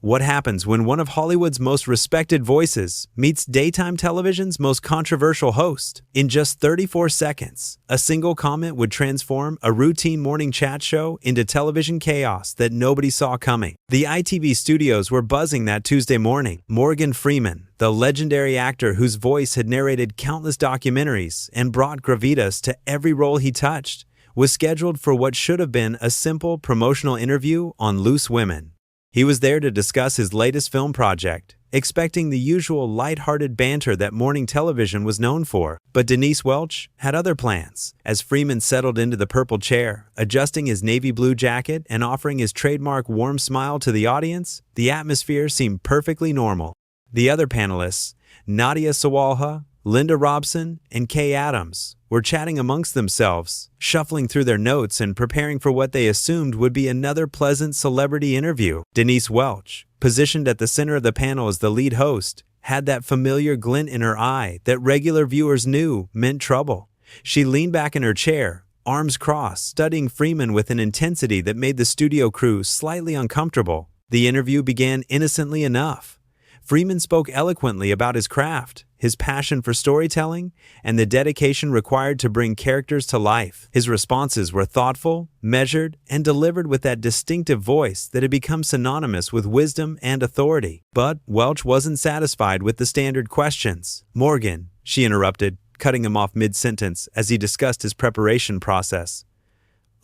What happens when one of Hollywood's most respected voices meets daytime television's most controversial host? In just 34 seconds, a single comment would transform a routine morning chat show into television chaos that nobody saw coming. The ITV studios were buzzing that Tuesday morning. Morgan Freeman, the legendary actor whose voice had narrated countless documentaries and brought gravitas to every role he touched, was scheduled for what should have been a simple promotional interview on Loose Women. He was there to discuss his latest film project, expecting the usual light-hearted banter that morning television was known for. But Denise Welch had other plans. As Freeman settled into the purple chair, adjusting his navy blue jacket and offering his trademark warm smile to the audience, the atmosphere seemed perfectly normal. The other panelists, Nadia Sawalha, Linda Robson, and Kay Adams, were chatting amongst themselves, shuffling through their notes and preparing for what they assumed would be another pleasant celebrity interview. Denise Welch, positioned at the center of the panel as the lead host, had that familiar glint in her eye that regular viewers knew meant trouble. She leaned back in her chair, arms crossed, studying Freeman with an intensity that made the studio crew slightly uncomfortable. The interview began innocently enough. Freeman spoke eloquently about his craft, his passion for storytelling, and the dedication required to bring characters to life. His responses were thoughtful, measured, and delivered with that distinctive voice that had become synonymous with wisdom and authority. But Welch wasn't satisfied with the standard questions. "Morgan," she interrupted, cutting him off mid-sentence as he discussed his preparation process.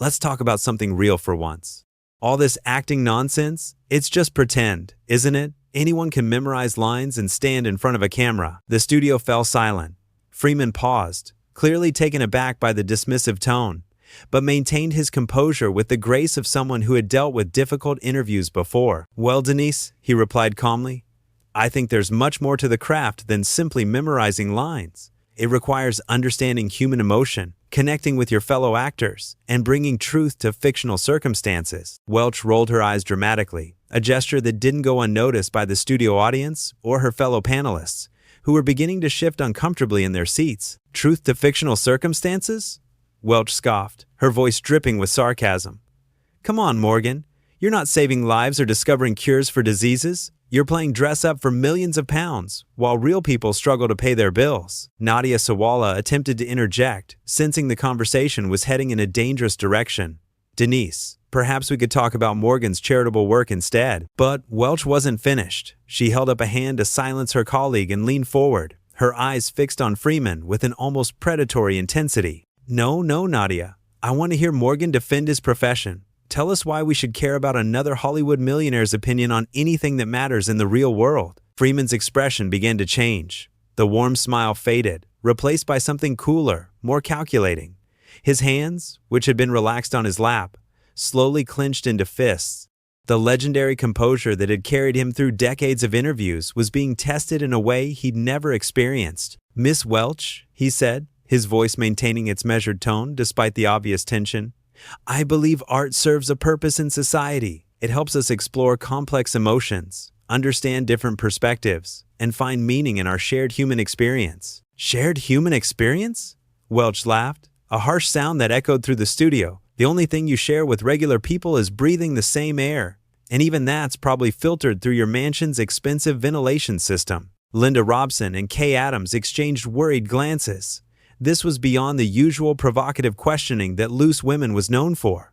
"Let's talk about something real for once. All this acting nonsense, it's just pretend, isn't it? Anyone can memorize lines and stand in front of a camera." The studio fell silent. Freeman paused, clearly taken aback by the dismissive tone, but maintained his composure with the grace of someone who had dealt with difficult interviews before. "Well, Denise," he replied calmly, "I think there's much more to the craft than simply memorizing lines. It requires understanding human emotion, connecting with your fellow actors, and bringing truth to fictional circumstances." Welch rolled her eyes dramatically, a gesture that didn't go unnoticed by the studio audience or her fellow panelists, who were beginning to shift uncomfortably in their seats. "Truth to fictional circumstances?" Welch scoffed, her voice dripping with sarcasm. "Come on, Morgan. You're not saving lives or discovering cures for diseases. You're playing dress-up for millions of pounds, while real people struggle to pay their bills." Nadia Sawalha attempted to interject, sensing the conversation was heading in a dangerous direction. "Denise, perhaps we could talk about Morgan's charitable work instead." But Welch wasn't finished. She held up a hand to silence her colleague and leaned forward, her eyes fixed on Freeman with an almost predatory intensity. No, Nadia. I want to hear Morgan defend his profession. Tell us why we should care about another Hollywood millionaire's opinion on anything that matters in the real world." Freeman's expression began to change. The warm smile faded, replaced by something cooler, more calculating. His hands, which had been relaxed on his lap, slowly clenched into fists. The legendary composure that had carried him through decades of interviews was being tested in a way he'd never experienced. "Miss Welch," he said, his voice maintaining its measured tone despite the obvious tension, "I believe art serves a purpose in society. It helps us explore complex emotions, understand different perspectives, and find meaning in our shared human experience." "Shared human experience?" Welch laughed, a harsh sound that echoed through the studio. "The only thing you share with regular people is breathing the same air, and even that's probably filtered through your mansion's expensive ventilation system." Linda Robson and Kay Adams exchanged worried glances. This was beyond the usual provocative questioning that Loose Women was known for.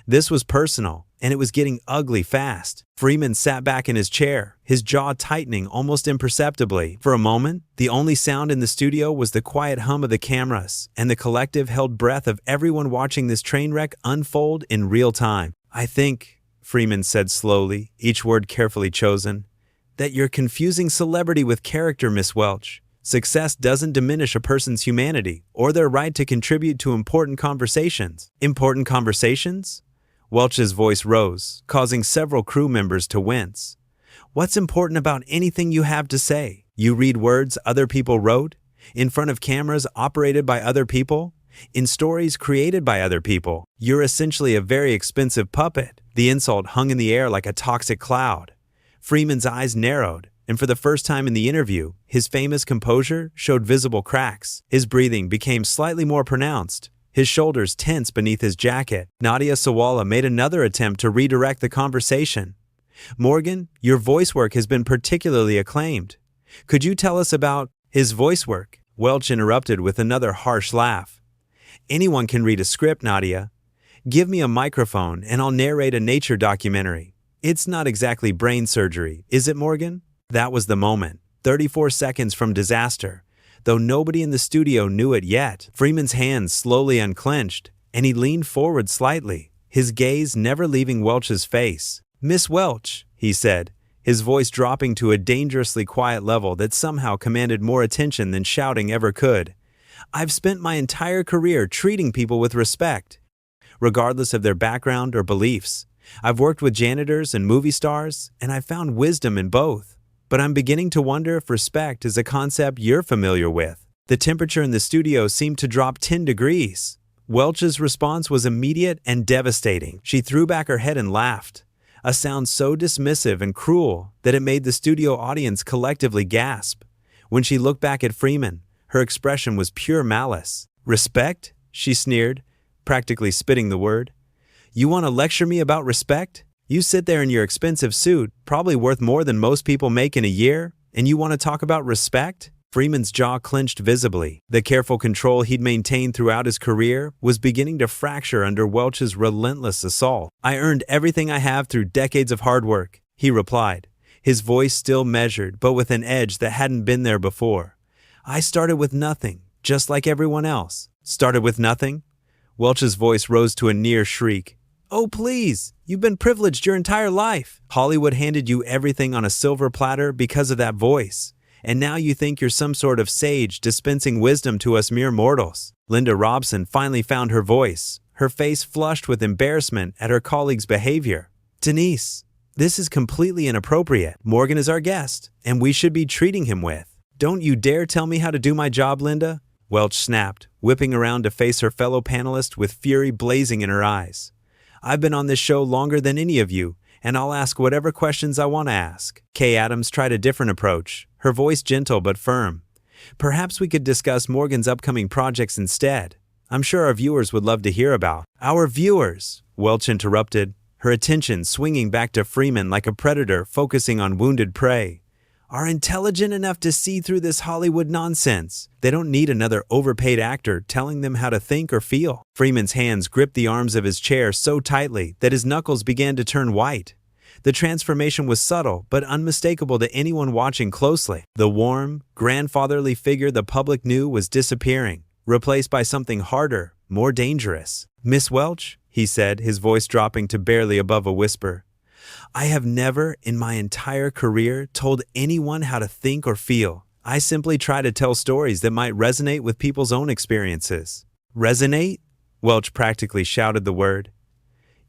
This was personal, and it was getting ugly fast. Freeman sat back in his chair, his jaw tightening almost imperceptibly. For a moment, the only sound in the studio was the quiet hum of the cameras and the collective held breath of everyone watching this train wreck unfold in real time. "I think," Freeman said slowly, each word carefully chosen, "that you're confusing celebrity with character, Miss Welch. Success doesn't diminish a person's humanity or their right to contribute to important conversations." "Important conversations?" Welch's voice rose, causing several crew members to wince. "What's important about anything you have to say? You read words other people wrote, in front of cameras operated by other people, in stories created by other people. You're essentially a very expensive puppet." The insult hung in the air like a toxic cloud. Freeman's eyes narrowed, and for the first time in the interview, his famous composure showed visible cracks. His breathing became slightly more pronounced, his shoulders tense beneath his jacket. Nadia Sawalha made another attempt to redirect the conversation. Morgan, your voice work has been particularly acclaimed. Could you tell us about his voice work? Welch interrupted with another harsh laugh. Anyone can read a script, Nadia. Give me a microphone and I'll narrate a nature documentary. It's not exactly brain surgery, is it, Morgan? That was the moment. 34 seconds from disaster. Though nobody in the studio knew it yet, Freeman's hands slowly unclenched, and he leaned forward slightly, his gaze never leaving Welch's face. "Miss Welch," he said, his voice dropping to a dangerously quiet level that somehow commanded more attention than shouting ever could. "I've spent my entire career treating people with respect, regardless of their background or beliefs. I've worked with janitors and movie stars, and I've found wisdom in both. But I'm beginning to wonder if respect is a concept you're familiar with." The temperature in the studio seemed to drop 10 degrees. Welch's response was immediate and devastating. She threw back her head and laughed, a sound so dismissive and cruel that it made the studio audience collectively gasp. When she looked back at Freeman, her expression was pure malice. "Respect?" she sneered, practically spitting the word. "You want to lecture me about respect? You sit there in your expensive suit, probably worth more than most people make in a year, and you want to talk about respect?" Freeman's jaw clenched visibly. The careful control he'd maintained throughout his career was beginning to fracture under Welch's relentless assault. "I earned everything I have through decades of hard work," he replied, his voice still measured but with an edge that hadn't been there before. "I started with nothing, just like everyone else." "Started with nothing?" Welch's voice rose to a near shriek. "Oh, please! You've been privileged your entire life. Hollywood handed you everything on a silver platter because of that voice. And now you think you're some sort of sage dispensing wisdom to us mere mortals." Linda Robson finally found her voice, her face flushed with embarrassment at her colleague's behavior. "Denise, this is completely inappropriate. Morgan is our guest, and we should be treating him with." "Don't you dare tell me how to do my job, Linda," Welch snapped, whipping around to face her fellow panelist with fury blazing in her eyes. "I've been on this show longer than any of you, and I'll ask whatever questions I want to ask." Kay Adams tried a different approach, her voice gentle but firm. "Perhaps we could discuss Morgan's upcoming projects instead. I'm sure our viewers would love to hear about." "Our viewers," Welch interrupted, her attention swinging back to Freeman like a predator focusing on wounded prey, "are intelligent enough to see through this Hollywood nonsense. They don't need another overpaid actor telling them how to think or feel." Freeman's hands gripped the arms of his chair so tightly that his knuckles began to turn white. The transformation was subtle but unmistakable to anyone watching closely. The warm, grandfatherly figure the public knew was disappearing, replaced by something harder, more dangerous. "Miss Welch," he said, his voice dropping to barely above a whisper, "I have never in my entire career told anyone how to think or feel. I simply try to tell stories that might resonate with people's own experiences." "Resonate?" Welch practically shouted the word.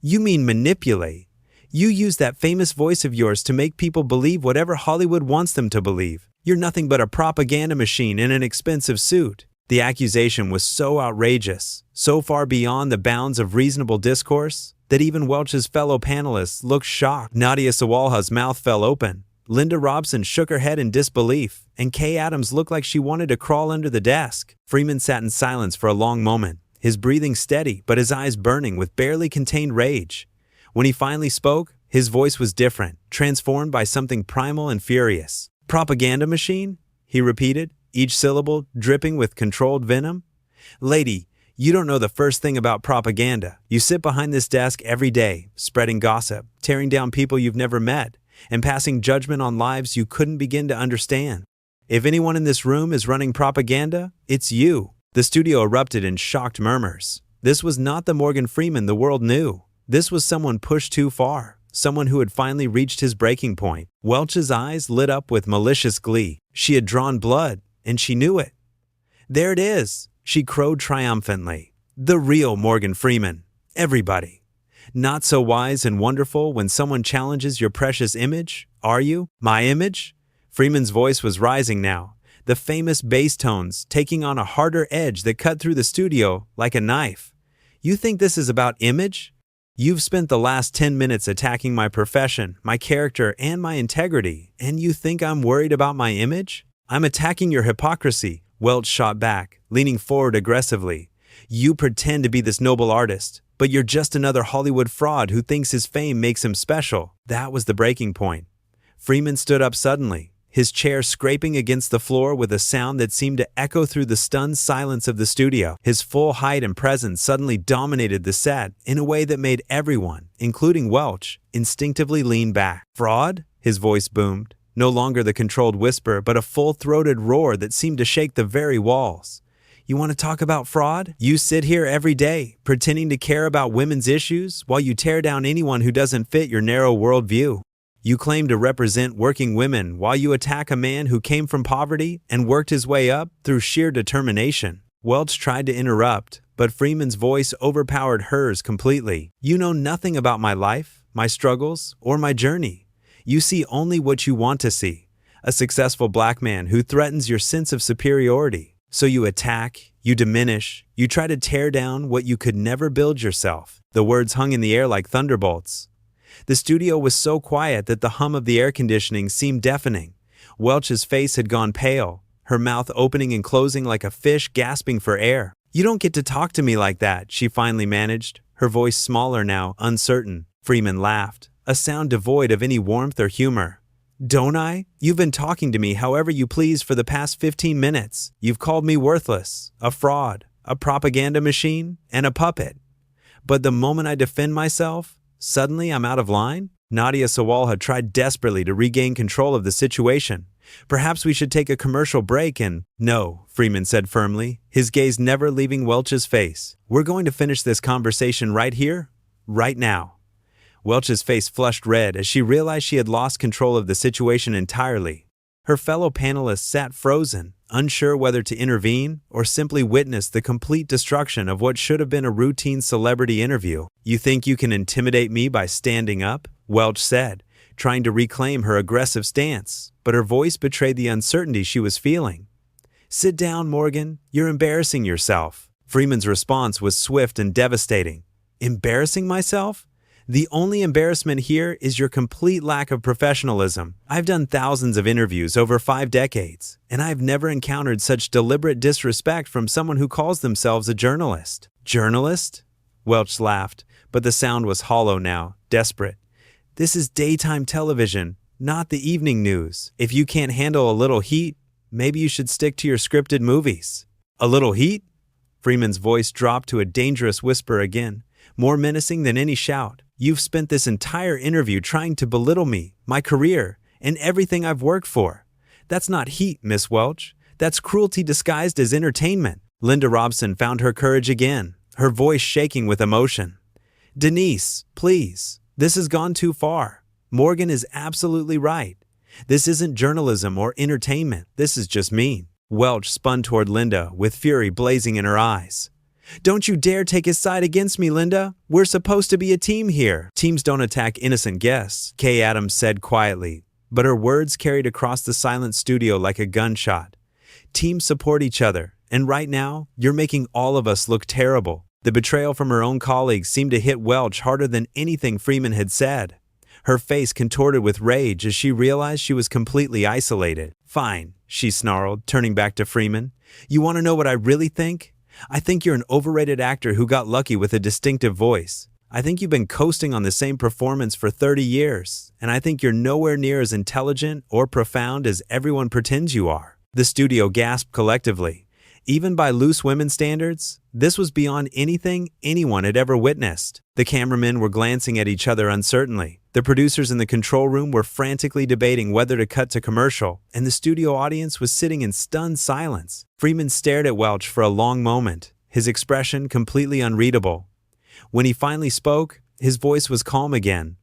"You mean manipulate. You use that famous voice of yours to make people believe whatever Hollywood wants them to believe. You're nothing but a propaganda machine in an expensive suit." The accusation was so outrageous, so far beyond the bounds of reasonable discourse, that even Welch's fellow panelists looked shocked. Nadia Sawalha's mouth fell open. Linda Robson shook her head in disbelief, and Kay Adams looked like she wanted to crawl under the desk. Freeman sat in silence for a long moment, his breathing steady but his eyes burning with barely contained rage. When he finally spoke, his voice was different, transformed by something primal and furious. "Propaganda machine?" he repeated, each syllable dripping with controlled venom. "Lady, you don't know the first thing about propaganda. You sit behind this desk every day, spreading gossip, tearing down people you've never met, and passing judgment on lives you couldn't begin to understand. If anyone in this room is running propaganda, it's you." The studio erupted in shocked murmurs. This was not the Morgan Freeman the world knew. This was someone pushed too far, someone who had finally reached his breaking point. Welch's eyes lit up with malicious glee. She had drawn blood, and she knew it. "There it is," she crowed triumphantly. "The real Morgan Freeman. Everybody. Not so wise and wonderful when someone challenges your precious image, are you? My image?" Freeman's voice was rising now, the famous bass tones taking on a harder edge that cut through the studio like a knife. "You think this is about image? You've spent the last 10 minutes attacking my profession, my character, and my integrity, and you think I'm worried about my image? I'm attacking your hypocrisy," Welch shot back, leaning forward aggressively. "You pretend to be this noble artist, But you're just another Hollywood fraud who thinks his fame makes him special. That was the breaking point. Freeman stood up suddenly, his chair scraping against the floor with a sound that seemed to echo through the stunned silence of the studio. His full height and presence suddenly dominated the set in a way that made everyone, including Welch, instinctively lean back. "Fraud?" his voice boomed, no longer the controlled whisper, but a full-throated roar that seemed to shake the very walls. "You want to talk about fraud? You sit here every day, pretending to care about women's issues while you tear down anyone who doesn't fit your narrow worldview. You claim to represent working women while you attack a man who came from poverty and worked his way up through sheer determination." Welch tried to interrupt, but Freeman's voice overpowered hers completely. "You know nothing about my life, my struggles, or my journey. You see only what you want to see, a successful black man who threatens your sense of superiority. So you attack, you diminish, you try to tear down what you could never build yourself." The words hung in the air like thunderbolts. The studio was so quiet that the hum of the air conditioning seemed deafening. Welch's face had gone pale, her mouth opening and closing like a fish gasping for air. "You don't get to talk to me like that," she finally managed, her voice smaller now, uncertain. Freeman laughed, a sound devoid of any warmth or humor. "Don't I? You've been talking to me however you please for the past 15 minutes. You've called me worthless, a fraud, a propaganda machine, and a puppet. But the moment I defend myself, suddenly I'm out of line?" Nadia Sawalha tried desperately to regain control of the situation. "Perhaps we should take a commercial break and—" "No," Freeman said firmly, his gaze never leaving Welch's face. "We're going to finish this conversation right here, right now." Welch's face flushed red as she realized she had lost control of the situation entirely. Her fellow panelists sat frozen, unsure whether to intervene or simply witness the complete destruction of what should have been a routine celebrity interview. "You think you can intimidate me by standing up?" Welch said, trying to reclaim her aggressive stance, but her voice betrayed the uncertainty she was feeling. "Sit down, Morgan. You're embarrassing yourself." Freeman's response was swift and devastating. "Embarrassing myself? The only embarrassment here is your complete lack of professionalism. I've done thousands of interviews over 5 decades, and I've never encountered such deliberate disrespect from someone who calls themselves a journalist." "Journalist?" Welch laughed, but the sound was hollow now, desperate. "This is daytime television, not the evening news. If you can't handle a little heat, maybe you should stick to your scripted movies." "A little heat?" Freeman's voice dropped to a dangerous whisper again, more menacing than any shout. "You've spent this entire interview trying to belittle me, my career, and everything I've worked for. That's not heat, Miss Welch. That's cruelty disguised as entertainment." Linda Robson found her courage again, her voice shaking with emotion. "Denise, please. This has gone too far. Morgan is absolutely right. This isn't journalism or entertainment. This is just mean." Welch spun toward Linda, with fury blazing in her eyes. "Don't you dare take his side against me, Linda. We're supposed to be a team here." "Teams don't attack innocent guests," Kay Adams said quietly, but her words carried across the silent studio like a gunshot. "Teams support each other, and right now, you're making all of us look terrible." The betrayal from her own colleagues seemed to hit Welch harder than anything Freeman had said. Her face contorted with rage as she realized she was completely isolated. "Fine," she snarled, turning back to Freeman. "You want to know what I really think? I think you're an overrated actor who got lucky with a distinctive voice. I think you've been coasting on the same performance for 30 years, and I think you're nowhere near as intelligent or profound as everyone pretends you are." The studio gasped collectively. Even by loose women's standards, this was beyond anything anyone had ever witnessed. The cameramen were glancing at each other uncertainly. The producers in the control room were frantically debating whether to cut to commercial, and the studio audience was sitting in stunned silence. Freeman stared at Welch for a long moment, his expression completely unreadable. When he finally spoke, his voice was calm again,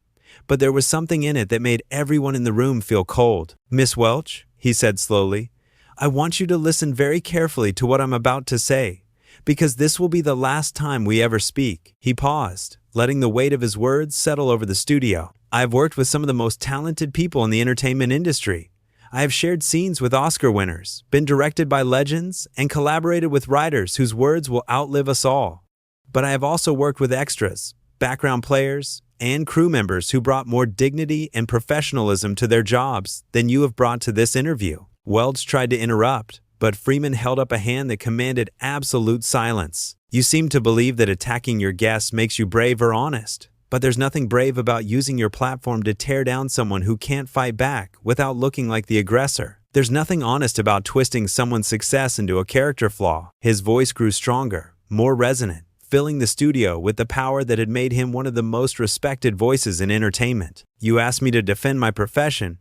but there was something in it that made everyone in the room feel cold. "Miss Welch," he said slowly, "I want you to listen very carefully to what I'm about to say, because this will be the last time we ever speak." He paused, letting the weight of his words settle over the studio. "I have worked with some of the most talented people in the entertainment industry. I have shared scenes with Oscar winners, been directed by legends, and collaborated with writers whose words will outlive us all. But I have also worked with extras, background players, and crew members who brought more dignity and professionalism to their jobs than you have brought to this interview." Welch tried to interrupt, but Freeman held up a hand that commanded absolute silence. You seem to believe that attacking your guests makes you brave or honest. But there's nothing brave about using your platform to tear down someone who can't fight back without looking like the aggressor. There's nothing honest about twisting someone's success into a character flaw. His voice grew stronger, more resonant, filling the studio with the power that had made him one of the most respected voices in entertainment. You asked me to defend my profession.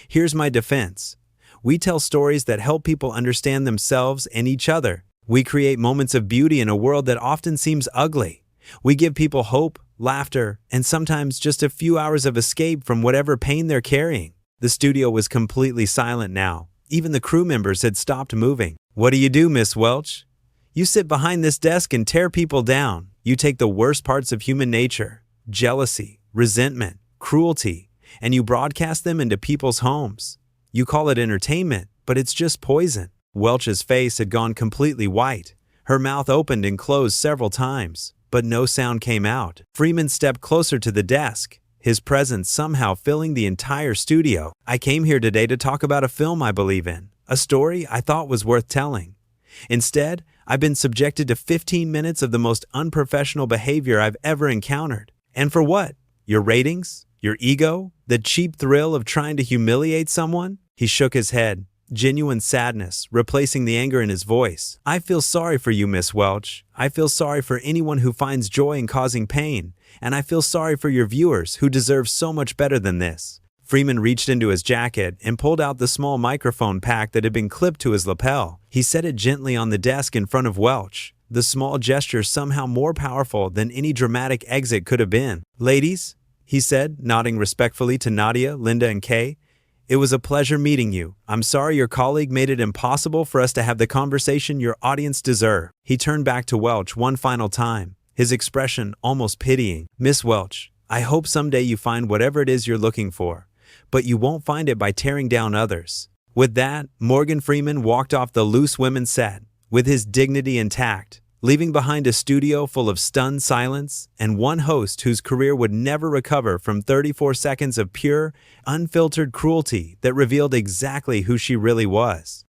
Here's my defense. We tell stories that help people understand themselves and each other. We create moments of beauty in a world that often seems ugly. We give people hope, laughter, and sometimes just a few hours of escape from whatever pain they're carrying. The studio was completely silent now. Even the crew members had stopped moving. What do you do, Miss Welch? You sit behind this desk and tear people down. You take the worst parts of human nature, jealousy, resentment, cruelty, and you broadcast them into people's homes. You call it entertainment, but it's just poison. Welch's face had gone completely white. Her mouth opened and closed several times, but no sound came out. Freeman stepped closer to the desk, his presence somehow filling the entire studio. I came here today to talk about a film I believe in, a story I thought was worth telling. Instead, I've been subjected to 15 minutes of the most unprofessional behavior I've ever encountered. And for what? Your ratings? Your ego? The cheap thrill of trying to humiliate someone? He shook his head, genuine sadness replacing the anger in his voice. I feel sorry for you, Miss Welch. I feel sorry for anyone who finds joy in causing pain. And I feel sorry for your viewers who deserve so much better than this. Freeman reached into his jacket and pulled out the small microphone pack that had been clipped to his lapel. He set it gently on the desk in front of Welch, the small gesture somehow more powerful than any dramatic exit could have been. Ladies, he said, nodding respectfully to Nadia, Linda, and Kay, it was a pleasure meeting you. I'm sorry your colleague made it impossible for us to have the conversation your audience deserve. He turned back to Welch one final time, his expression almost pitying. Miss Welch, I hope someday you find whatever it is you're looking for, but you won't find it by tearing down others. With that, Morgan Freeman walked off the Loose Women set, with his dignity intact, leaving behind a studio full of stunned silence and one host whose career would never recover from 34 seconds of pure, unfiltered cruelty that revealed exactly who she really was.